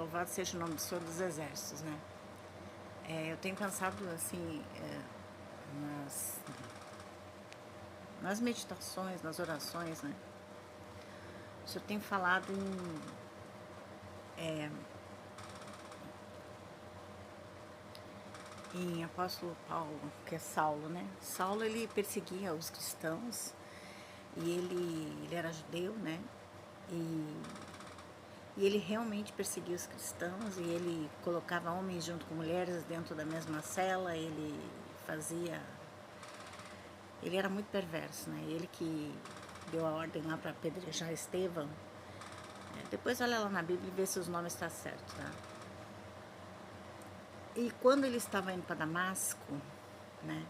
louvado seja o nome do Senhor dos Exércitos, né? Eu tenho pensado, assim, nas, nas meditações, nas orações, né? O Senhor tem falado em apóstolo Paulo, que é Saulo, né? Saulo, ele perseguia os cristãos e ele era judeu, né? E, e ele realmente perseguia os cristãos e ele colocava homens junto com mulheres dentro da mesma cela, ele fazia... Ele era muito perverso, né? Ele que deu a ordem lá para apedrejar Estevão. Depois olha lá na Bíblia e vê se os nomes estão certos, tá? E quando ele estava indo para Damasco, né?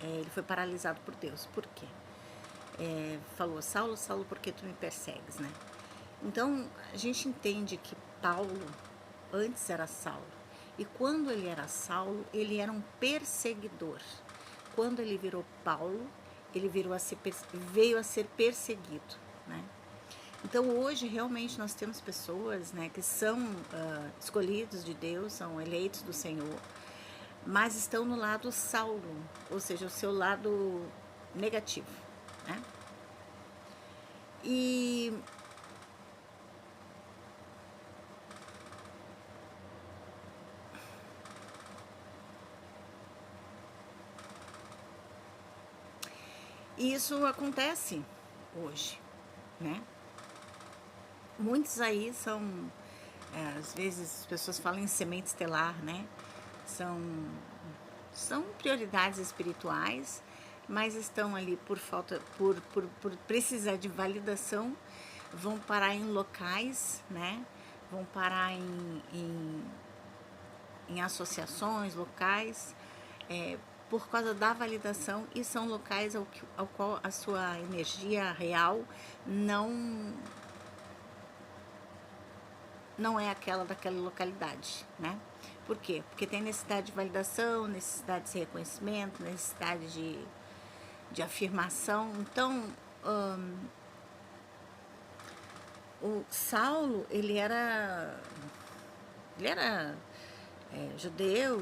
Ele foi paralisado por Deus. Por quê? Falou, Saulo, Saulo, por que tu me persegues, né? Então, a gente entende que Paulo antes era Saulo. E quando ele era Saulo, ele era um perseguidor. Quando ele virou Paulo, ele veio a ser perseguido, né? Então, hoje, realmente, nós temos pessoas, né, que são escolhidos de Deus, são eleitos do Senhor, mas estão no lado Saulo, ou seja, o seu lado negativo, né? E isso acontece hoje, né? Muitos aí são, às vezes as pessoas falam em semente estelar, né? São prioridades espirituais, mas estão ali por falta, por precisar de validação, vão parar em locais, né? Vão parar em associações locais, por causa da validação, e são locais ao qual a sua energia real não é aquela daquela localidade, né? Por quê? Porque tem necessidade de validação, necessidade de reconhecimento, necessidade de afirmação. Então, o Saulo, ele era judeu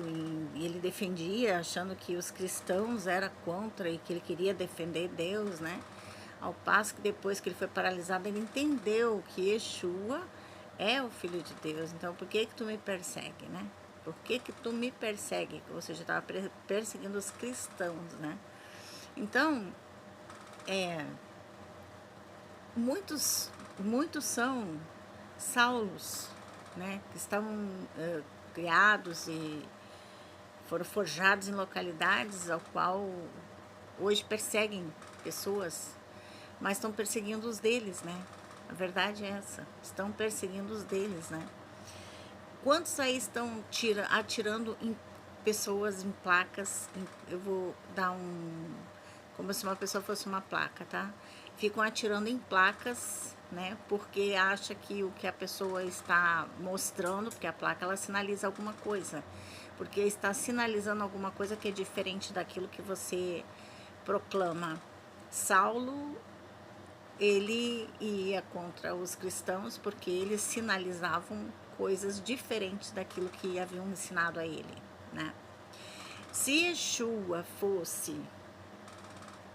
e ele defendia, achando que os cristãos eram contra e que ele queria defender Deus, né? Ao passo que depois que ele foi paralisado, ele entendeu que Yeshua é o Filho de Deus. Então, por que tu me persegue, né? Por que tu me persegue? Ou seja, estava perseguindo os cristãos, né? Então, muitos são Saulos, né? Que estavam criados e foram forjados em localidades ao qual hoje perseguem pessoas, mas estão perseguindo os deles, né? A verdade é essa, estão perseguindo os deles, né? Quantos aí estão atirando em pessoas, em placas? Eu vou dar como se uma pessoa fosse uma placa, tá? Ficam atirando em placas, né? Porque acha que o que a pessoa está mostrando, porque a placa ela sinaliza alguma coisa, porque está sinalizando alguma coisa que é diferente daquilo que você proclama. Saulo, ele ia contra os cristãos porque eles sinalizavam coisas diferentes daquilo que haviam ensinado a ele, né? Se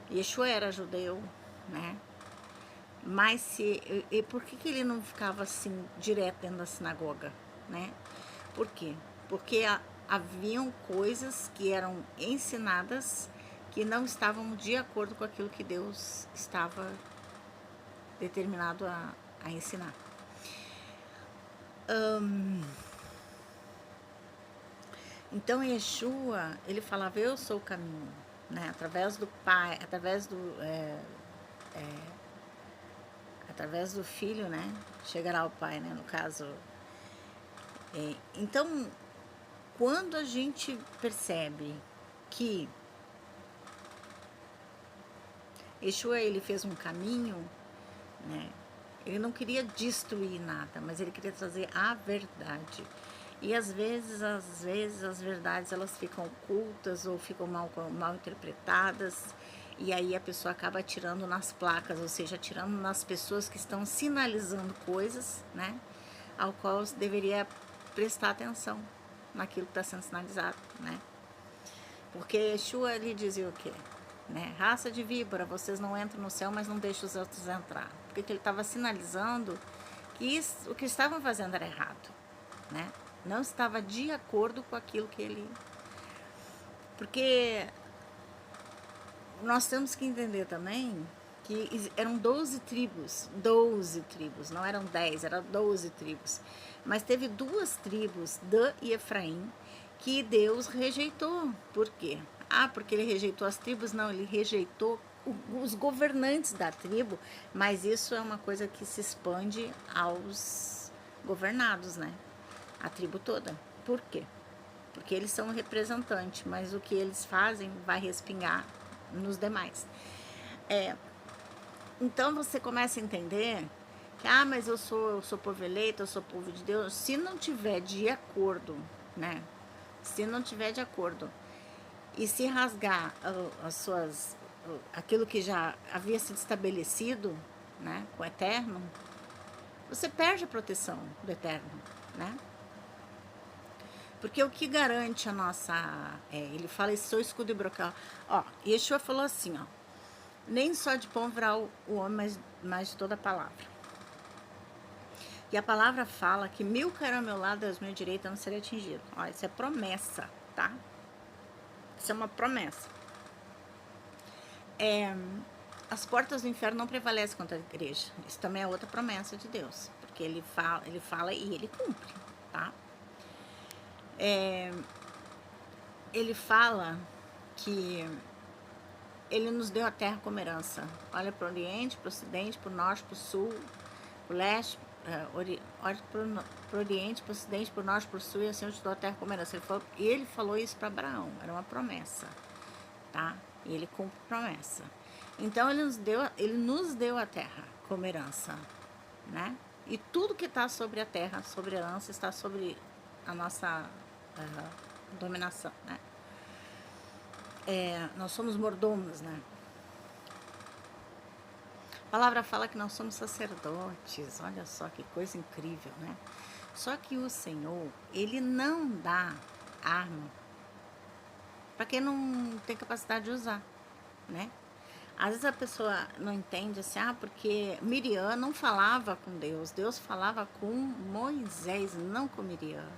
Yeshua era judeu, né? Mas por que ele não ficava assim direto dentro da sinagoga, né? Por quê? Porque haviam coisas que eram ensinadas que não estavam de acordo com aquilo que Deus estava determinado a ensinar. Então Yeshua, ele falava, eu sou o caminho, né? Através do Pai, através do Filho, né? Chegará ao Pai, né? No caso. Então, quando a gente percebe que Yeshua, ele fez um caminho, né? Ele não queria destruir nada, mas ele queria trazer a verdade. E às vezes as verdades elas ficam ocultas ou ficam mal interpretadas, e aí a pessoa acaba atirando nas placas, ou seja, atirando nas pessoas que estão sinalizando coisas, né? ao qual você deveria prestar atenção naquilo que está sendo sinalizado, né? Porque Yeshua lhe dizia o quê? Né? Raça de víbora, vocês não entram no céu, mas não deixam os outros entrar. Porque ele estava sinalizando que o que estavam fazendo era errado, né? Não estava de acordo com aquilo que ele... Porque nós temos que entender também que eram 12 tribos, não eram 10, eram 12 tribos. Mas teve 2 tribos, Dan e Efraim, que Deus rejeitou. Por quê? Porque ele rejeitou as tribos? Não, ele rejeitou os governantes da tribo, mas isso é uma coisa que se expande aos governados, né? A tribo toda. Por quê? Porque eles são representantes, mas o que eles fazem vai respingar nos demais. Então você começa a entender que, mas eu sou povo eleito, eu sou povo de Deus. Se não tiver de acordo, né? Se não tiver de acordo e se rasgar aquilo que já havia sido estabelecido, né, com o Eterno, você perde a proteção do Eterno, né? Porque o que garante a nossa... ele fala, sou escudo e brocal. Yeshua falou assim, nem só de pão virá o homem, mas de toda a palavra. E a palavra fala que 1000 cairão ao meu lado, aos meus direitos, eu não serei atingido. Isso é promessa, tá? Isso é uma promessa. As portas do inferno não prevalecem contra a igreja. Isso também é outra promessa de Deus. Porque ele fala e ele cumpre, tá? Ele fala que ele nos deu a terra como herança. Olha para o Oriente, para o Ocidente, para o Norte, para o Sul, para o Leste, olha para o Oriente, para o Ocidente, para o Norte, para o Sul, e assim eu te dou a terra como herança. Ele falou isso para Abraão, era uma promessa, tá? E ele cumpre a promessa. Então ele nos deu a terra como herança, né? E tudo que está sobre a terra, sobre a herança, está sobre a nossa dominação, né? Nós somos mordomos, né? A palavra fala que nós somos sacerdotes. Olha só que coisa incrível, né? Só que o Senhor, ele não dá arma para quem não tem capacidade de usar, né? Às vezes a pessoa não entende assim, porque Miriam não falava com Deus, Deus falava com Moisés, não com Miriam.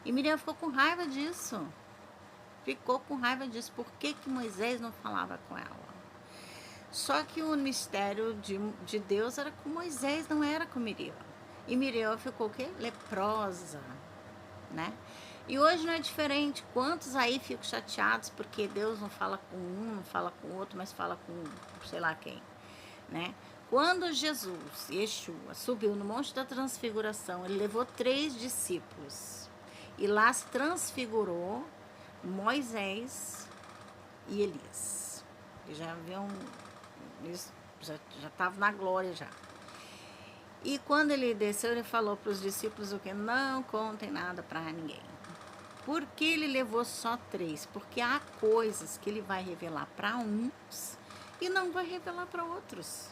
E Miriam ficou com raiva disso. Por que Moisés não falava com ela? Só que o mistério de Deus era com Moisés, não era com Miriam. E Miriam ficou o quê? Leprosa, né? E hoje não é diferente. Quantos aí ficam chateados porque Deus não fala com um, não fala com o outro, mas fala com sei lá quem, né? Quando Jesus, Yeshua, subiu no Monte da Transfiguração, ele levou 3 discípulos. E lá se transfigurou Moisés e Elias. Eles já haviam... Eles já estavam na glória já. E quando ele desceu, ele falou para os discípulos o que? Não contem nada para ninguém. Por que ele levou só 3? Porque há coisas que ele vai revelar para uns e não vai revelar para outros.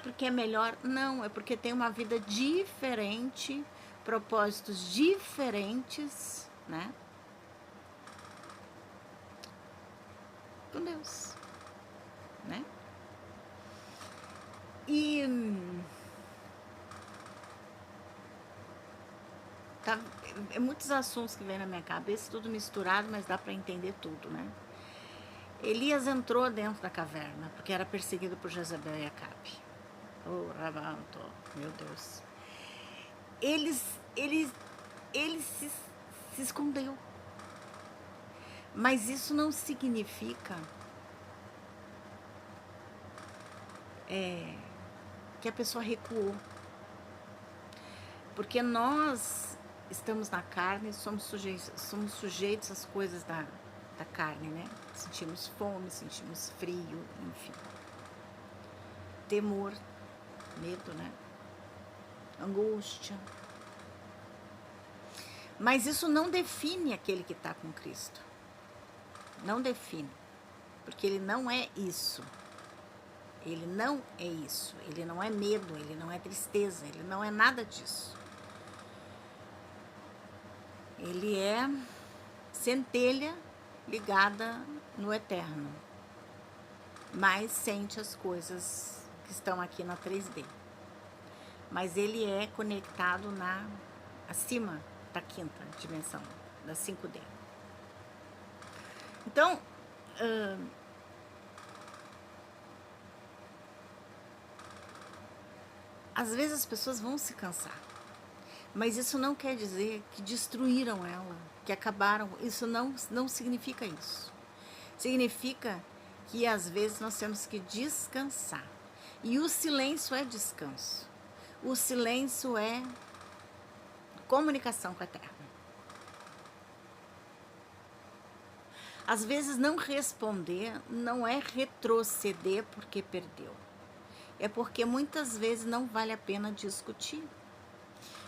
Porque é melhor? Não, é porque tem uma vida diferente, propósitos diferentes, né? Com Deus, né? E muitos assuntos que vem na minha cabeça, tudo misturado, mas dá para entender tudo, né? Elias entrou dentro da caverna, porque era perseguido por Jezabel e Acabe. Rabanto, meu Deus. Ele se escondeu. Mas isso não significa que a pessoa recuou. Porque nós estamos na carne, somos sujeitos às coisas da carne, né? Sentimos fome, sentimos frio, enfim. Temor, medo, né? Angústia. Mas isso não define aquele que está com Cristo. Não define. Porque ele não é isso. Ele não é isso, ele não é medo, ele não é tristeza, ele não é nada disso. Ele é centelha ligada no eterno, mas sente as coisas que estão aqui na 3D. Mas ele é conectado acima da quinta dimensão, da 5D. Então, às vezes as pessoas vão se cansar, mas isso não quer dizer que destruíram ela, que acabaram. Isso não significa isso. Significa que às vezes nós temos que descansar. E o silêncio é descanso. O silêncio é comunicação com a Terra. Às vezes não responder não é retroceder porque perdeu. É porque muitas vezes não vale a pena discutir.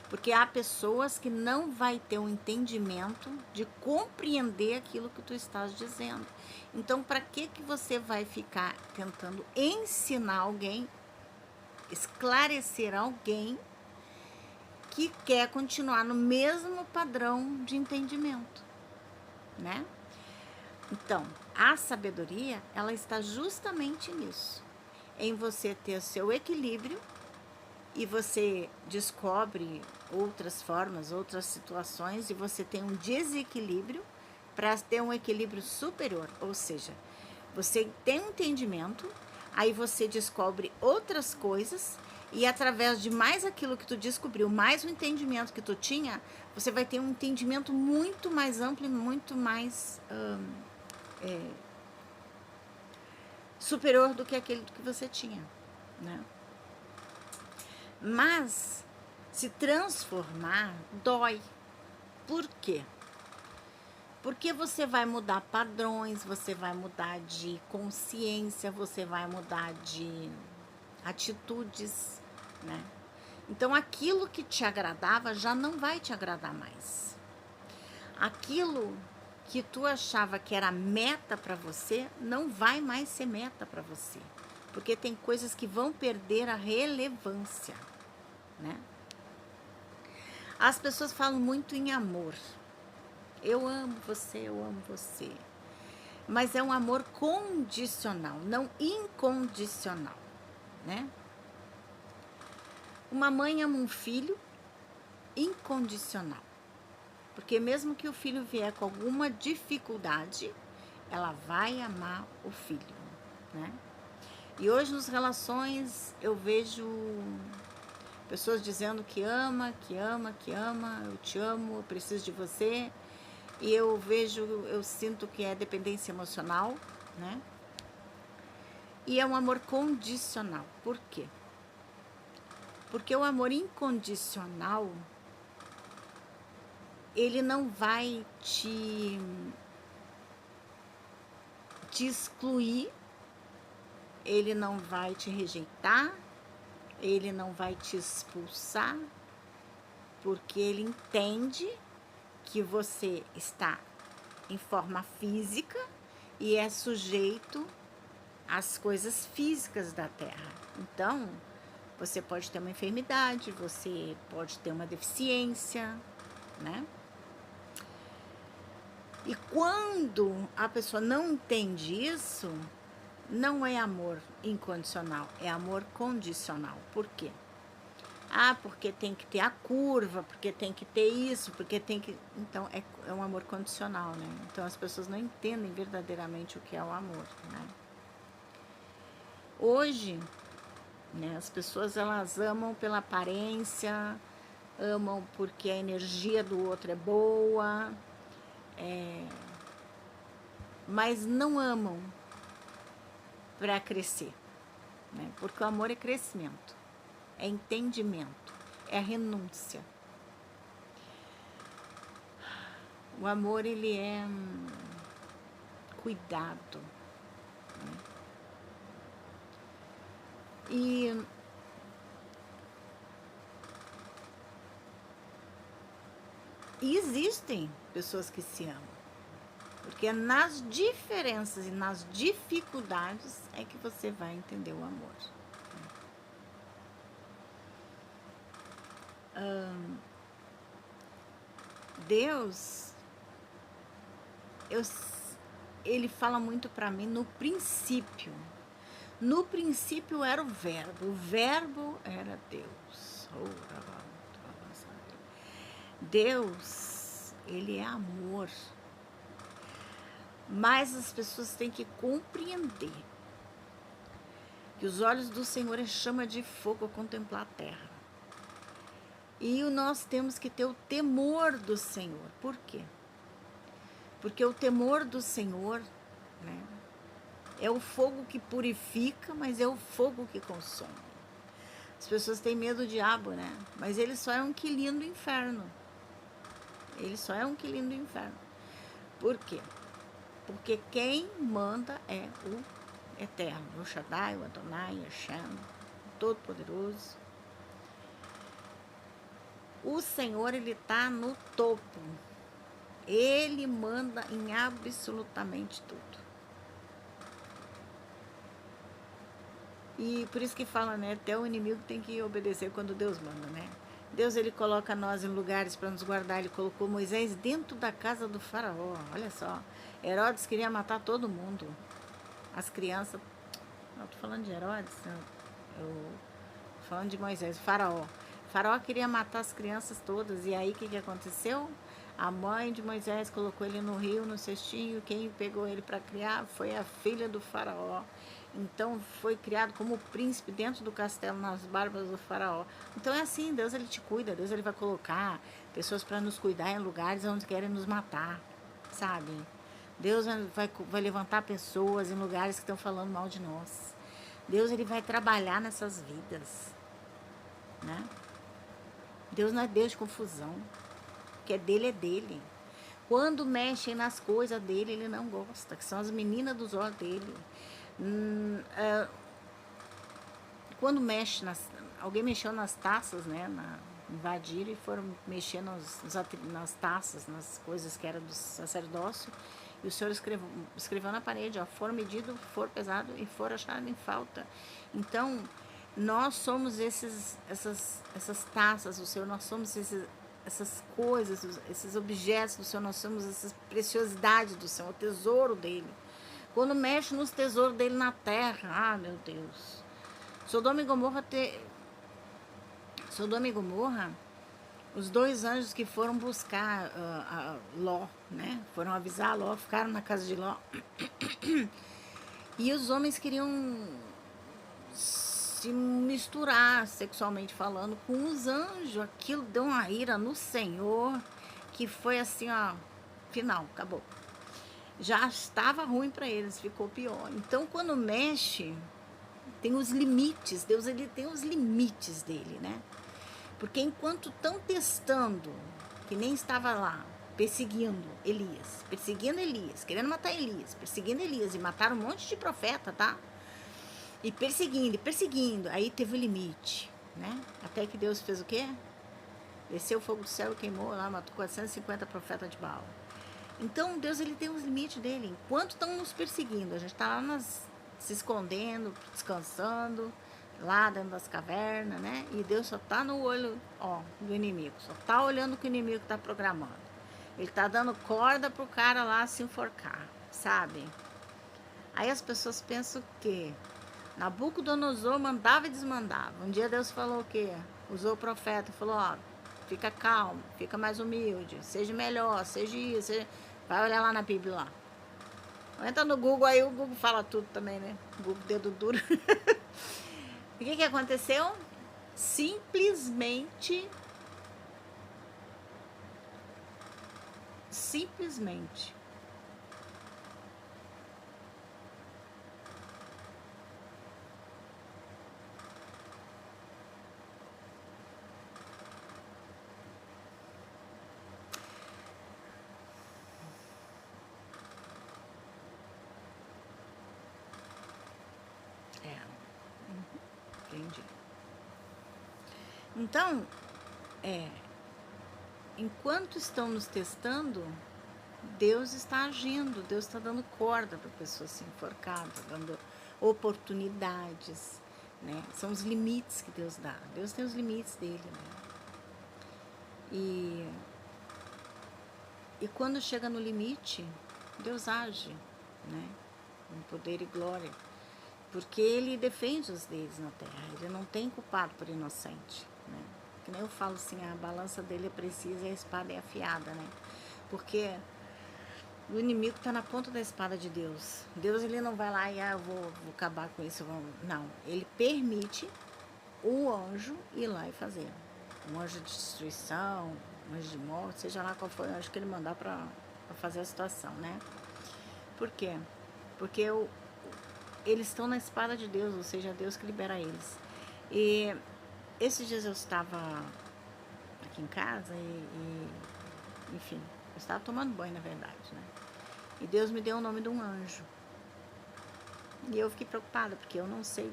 Porque há pessoas que não vai ter um entendimento de compreender aquilo que tu estás dizendo. Então, para que você vai ficar tentando ensinar alguém, esclarecer alguém que quer continuar no mesmo padrão de entendimento, né? Então, a sabedoria, ela está justamente nisso, em você ter seu equilíbrio e você descobre outras formas, outras situações e você tem um desequilíbrio para ter um equilíbrio superior, ou seja, você tem um entendimento, aí você descobre outras coisas e através de mais aquilo que tu descobriu, mais o entendimento que tu tinha, você vai ter um entendimento muito mais amplo e muito mais superior do que aquele que você tinha, né? Mas se transformar dói. Por quê? Porque você vai mudar padrões, você vai mudar de consciência, você vai mudar de atitudes, né? Então aquilo que te agradava já não vai te agradar mais. Aquilo que tu achava que era meta para você não vai mais ser meta para você, porque tem coisas que vão perder a relevância, né? As pessoas falam muito em amor. Eu amo você. Mas é um amor condicional, não incondicional, né? Uma mãe ama um filho incondicional. Porque mesmo que o filho vier com alguma dificuldade, ela vai amar o filho, né? E hoje nas relações eu vejo pessoas dizendo que ama, eu te amo, eu preciso de você. E eu sinto que é dependência emocional, né? E é um amor condicional. Por quê? Porque o amor incondicional, ele não vai te excluir, ele não vai te rejeitar, ele não vai te expulsar, porque ele entende que você está em forma física e é sujeito às coisas físicas da Terra. Então, você pode ter uma enfermidade, você pode ter uma deficiência, né? E quando a pessoa não entende isso, não é amor incondicional, é amor condicional. Por quê? Ah, porque tem que ter a curva, porque tem que ter isso, porque tem que... Então, é um amor condicional, né? Então, as pessoas não entendem verdadeiramente o que é o amor, né? Hoje, né, as pessoas, elas amam pela aparência, amam porque a energia do outro é boa, mas não amam para crescer, né? Porque o amor é crescimento, é entendimento, é renúncia. O amor, ele é cuidado, né? E existem pessoas que se amam, Porque é nas diferenças e nas dificuldades é que você vai entender o amor. Deus, eu, ele fala muito para mim no princípio. No princípio era o verbo era Deus. Deus, ele é amor. Mas as pessoas têm que compreender que os olhos do Senhor é chama de fogo a contemplar a terra. E nós temos que ter o temor do Senhor. Por quê? Porque o temor do Senhor, né, é o fogo que purifica, mas é o fogo que consome. As pessoas têm medo do diabo, né? Mas ele só é um quilinho do inferno. Ele só é um quilinho do inferno. Por quê? Porque quem manda é o Eterno, o Shaddai, o Adonai, o Hashem, Todo-Poderoso. O Senhor, ele está no topo. Ele manda em absolutamente tudo. E por isso que fala, né? Até o inimigo tem que obedecer quando Deus manda, né? Deus, ele coloca nós em lugares para nos guardar. Ele colocou Moisés dentro da casa do faraó. Olha só. Herodes queria matar todo mundo. As crianças... Não, estou falando de Herodes. Eu falando de Moisés, faraó. O faraó queria matar as crianças todas. E aí, o que aconteceu? A mãe de Moisés colocou ele no rio, no cestinho. Quem pegou ele para criar foi a filha do faraó. Então, foi criado como príncipe dentro do castelo, nas barbas do faraó. Então, é assim, Deus, ele te cuida. Deus, ele vai colocar pessoas para nos cuidar em lugares onde querem nos matar, sabe? Deus vai levantar pessoas em lugares que estão falando mal de nós. Deus, ele vai trabalhar nessas vidas, né? Deus não é Deus de confusão. O que é dele. Quando mexem nas coisas dele, ele não gosta, que são as meninas dos olhos dele. Quando mexe, alguém mexeu nas taças, né? Invadiram e foram mexer nas taças, nas coisas que eram do sacerdócio. E o Senhor escreveu na parede, ó, for medido, for pesado e for achado em falta. Então, nós somos essas taças do Senhor, nós somos essas coisas, esses objetos do Senhor, nós somos essas preciosidades do Senhor, o tesouro dele. Quando mexe nos tesouros dele na terra, meu Deus. Sodoma e Gomorra, os 2 anjos que foram buscar Ló, né? Foram avisar Ló, ficaram na casa de Ló. E os homens queriam se misturar sexualmente falando com os anjos. Aquilo deu uma ira no Senhor, que foi assim, ó, final, acabou. Já estava ruim para eles, ficou pior. Então, quando mexe, tem os limites. Deus, ele tem os limites dele, né? Porque enquanto estão testando, que nem estava lá, perseguindo Elias, querendo matar Elias, perseguindo Elias, e mataram um monte de profeta, tá? E perseguindo, aí teve o limite, né? Até que Deus fez o quê? Desceu o fogo do céu e queimou lá, matou 450 profetas de Baal. Então, Deus, ele tem os limites dele. Enquanto estão nos perseguindo, a gente está lá se escondendo, descansando, lá dentro das cavernas, né? E Deus só está no olho, ó, do inimigo. Só está olhando o que o inimigo está programando. Ele está dando corda pro cara lá se enforcar, sabe? Aí as pessoas pensam que Nabucodonosor mandava e desmandava. Um dia Deus falou o quê? Usou o profeta, falou, ó, fica calmo, fica mais humilde, seja melhor, seja isso. Vai olhar lá na Bíblia lá. Entra no Google aí, o Google fala tudo também, né? Google dedo duro. E o que aconteceu? Simplesmente entendi. Então, enquanto estão nos testando, Deus está agindo, Deus está dando corda para a pessoa se enforcar, está dando oportunidades, né? São os limites que Deus dá. Deus tem os limites dele, né? E quando chega no limite, Deus age, né? Com poder e glória. Porque ele defende os deles na terra. Ele não tem culpado por inocente, né? Que nem eu falo assim, a balança dele é precisa e a espada é afiada, né? Porque o inimigo está na ponta da espada de Deus. Deus, ele não vai lá e eu vou acabar com isso. Não, ele permite o anjo ir lá e fazer. Um anjo de destruição, um anjo de morte, seja lá qual for o anjo que ele mandar para fazer a situação, né? Por quê? Porque eles estão na espada de Deus, ou seja, Deus que libera eles. E esses dias eu estava aqui em casa enfim, eu estava tomando banho, na verdade, né? E Deus me deu o nome de um anjo. E eu fiquei preocupada, porque eu não sei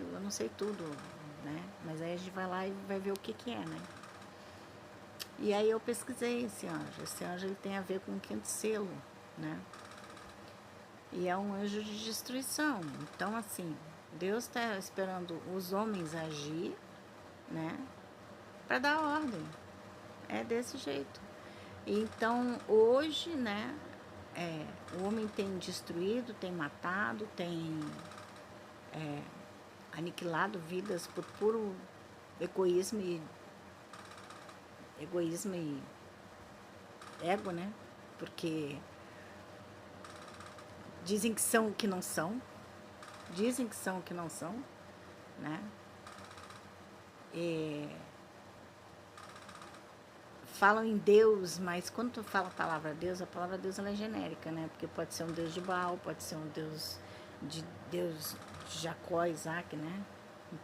tudo, né? Mas aí a gente vai lá e vai ver o que é, né? E aí eu pesquisei esse anjo. Esse anjo, ele tem a ver com o quinto selo, né? E é um anjo de destruição. Então, assim, Deus está esperando os homens agir, né? Para dar ordem. É desse jeito. Então, hoje, né? O homem tem destruído, tem matado, tem aniquilado vidas por puro egoísmo e ego, né? Porque dizem que são o que não são, né? E falam em Deus, mas quando tu fala a palavra Deus ela é genérica, né? Porque pode ser um Deus de Baal, pode ser um Deus de Jacó, Isaac, né?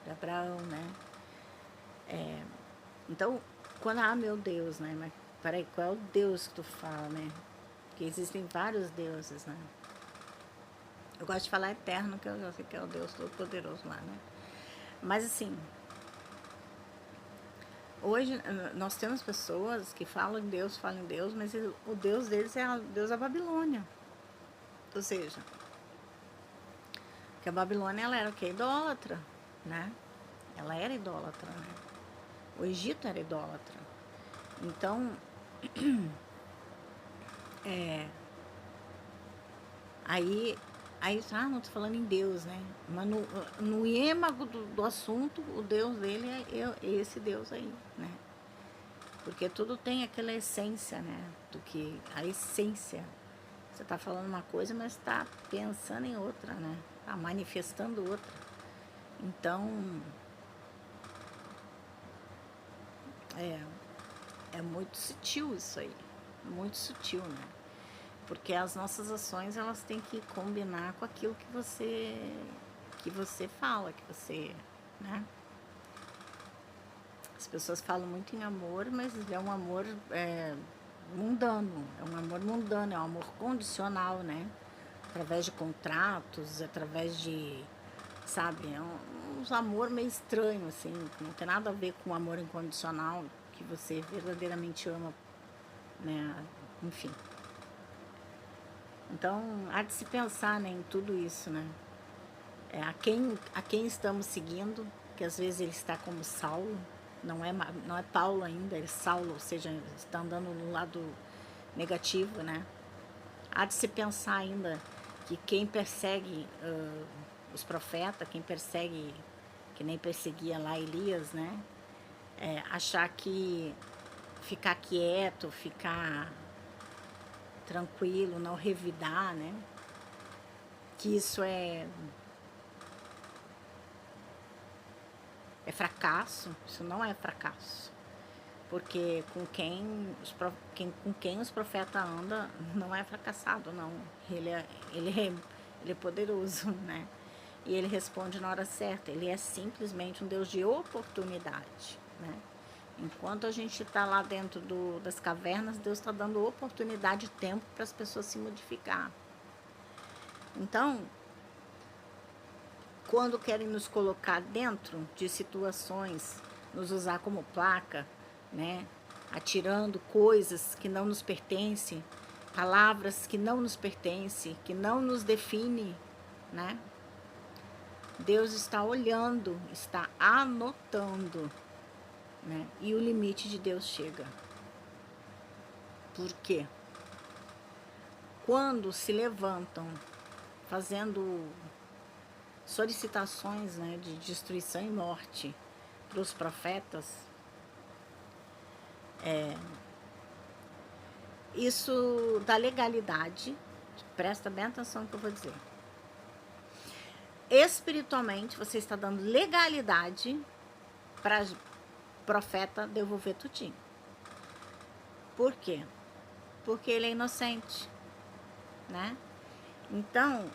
De Abraão, né? Então, quando, meu Deus, né? Mas peraí, qual é o Deus que tu fala, né? Porque existem vários deuses, né? Eu gosto de falar eterno, que eu já sei que é o Deus Todo-Poderoso lá, né? Mas assim, hoje nós temos pessoas que falam em Deus, mas o Deus deles é o Deus da Babilônia. Ou seja, que a Babilônia, ela era o quê? Idólatra, né? Ela era idólatra, né? O Egito era idólatra. Então, aí, não tô falando em Deus, né? Mas no êmago do assunto, o Deus dele é esse Deus aí, né? Porque tudo tem aquela essência, né? A essência. Você tá falando uma coisa, mas tá pensando em outra, né? Tá manifestando outra. Então, é muito sutil isso aí. Muito sutil, né? Porque as nossas ações, elas têm que combinar com aquilo que você fala, né? As pessoas falam muito em amor, mas é um amor mundano, é um amor condicional, né? Através de contratos, através de, sabe, uns amor meio estranho, assim, não tem nada a ver com o amor incondicional, que você verdadeiramente ama, né? Enfim. Então, há de se pensar, né, em tudo isso, né? A quem estamos seguindo, que às vezes ele está como Saulo, não é Paulo ainda, ele é Saulo, ou seja, está andando no lado negativo, né? Há de se pensar ainda que quem persegue os profetas, quem persegue, que nem perseguia lá Elias, né? Achar que ficar quieto, ficar tranquilo, não revidar, né? Que isso é fracasso. Isso não é fracasso, porque com quem os profetas andam não é fracassado, não. Ele é poderoso, né? E ele responde na hora certa. Ele é simplesmente um Deus de oportunidade, né? Enquanto a gente está lá dentro das cavernas, Deus está dando oportunidade e tempo para as pessoas se modificar. Então, quando querem nos colocar dentro de situações, nos usar como placa, né? Atirando coisas que não nos pertencem, palavras que não nos pertencem, que não nos definem, né? Deus está olhando, está anotando, né? E o limite de Deus chega. Por quê? Quando se levantam fazendo solicitações, né, de destruição e morte para os profetas, isso dá legalidade, presta bem atenção no que eu vou dizer. Espiritualmente, você está dando legalidade para profeta devolver tudinho. Por quê? Porque ele é inocente, né? Então,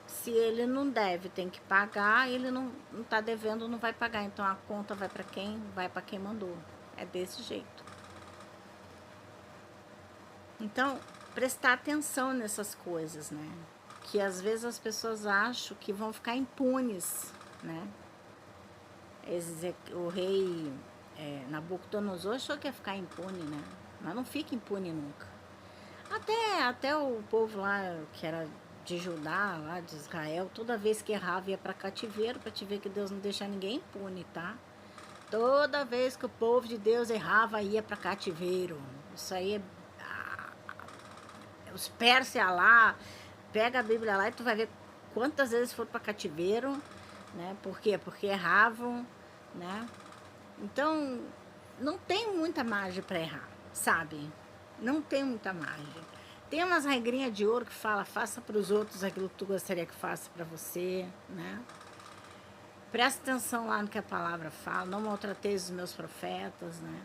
se ele não deve, tem que pagar, ele não está devendo, não vai pagar. Então, a conta vai para quem? Vai para quem mandou. É desse jeito. Então, prestar atenção nessas coisas, né? Que às vezes as pessoas acham que vão ficar impunes, né? O rei Nabucodonosor achou que ia ficar impune, né? Mas não fica impune nunca. Até o povo lá, que era de Judá, lá de Israel, toda vez que errava ia para cativeiro, para te ver que Deus não deixa ninguém impune, tá? Toda vez que o povo de Deus errava, ia para cativeiro. Isso aí os persas lá, pega a Bíblia lá e tu vai ver quantas vezes foram para cativeiro, né? Por quê? Porque erravam, né? Então, não tem muita margem para errar, sabe? Não tem muita margem. Tem umas regrinhas de ouro que fala, faça para os outros aquilo que tu gostaria que faça para você, né? Presta atenção lá no que a palavra fala, não maltrateis os meus profetas, né?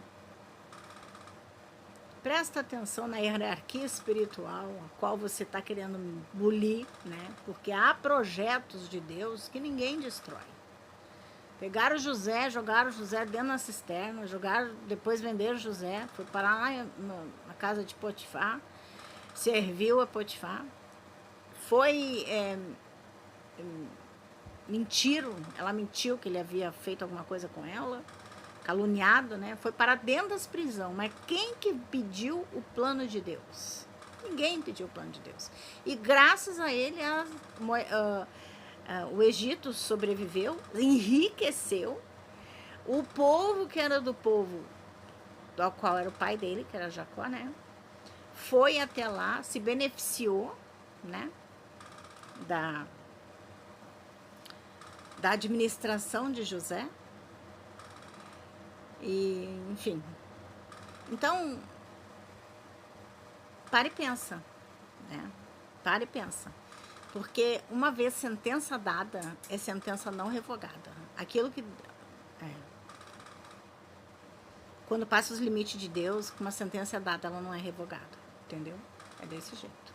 Presta atenção na hierarquia espiritual, a qual você está querendo bulir, né? Porque há projetos de Deus que ninguém destrói. Pegaram José, jogaram José dentro da cisterna, depois venderam José, foi parar lá na casa de Potifar, serviu a Potifar, ela mentiu que ele havia feito alguma coisa com ela, caluniado, né? Foi para dentro das prisões. Mas quem que pediu o plano de Deus? Ninguém pediu o plano de Deus. E graças a ele, o Egito sobreviveu, enriqueceu. O povo que era do povo, do qual era o pai dele, que era Jacó, né? Foi até lá, se beneficiou, né? Da administração de José. E, enfim. Então, para e pensa, né? Para e pensa. Porque uma vez sentença dada, é sentença não revogada. Aquilo que... quando passa os limites de Deus, uma sentença dada, ela não é revogada. Entendeu? É desse jeito.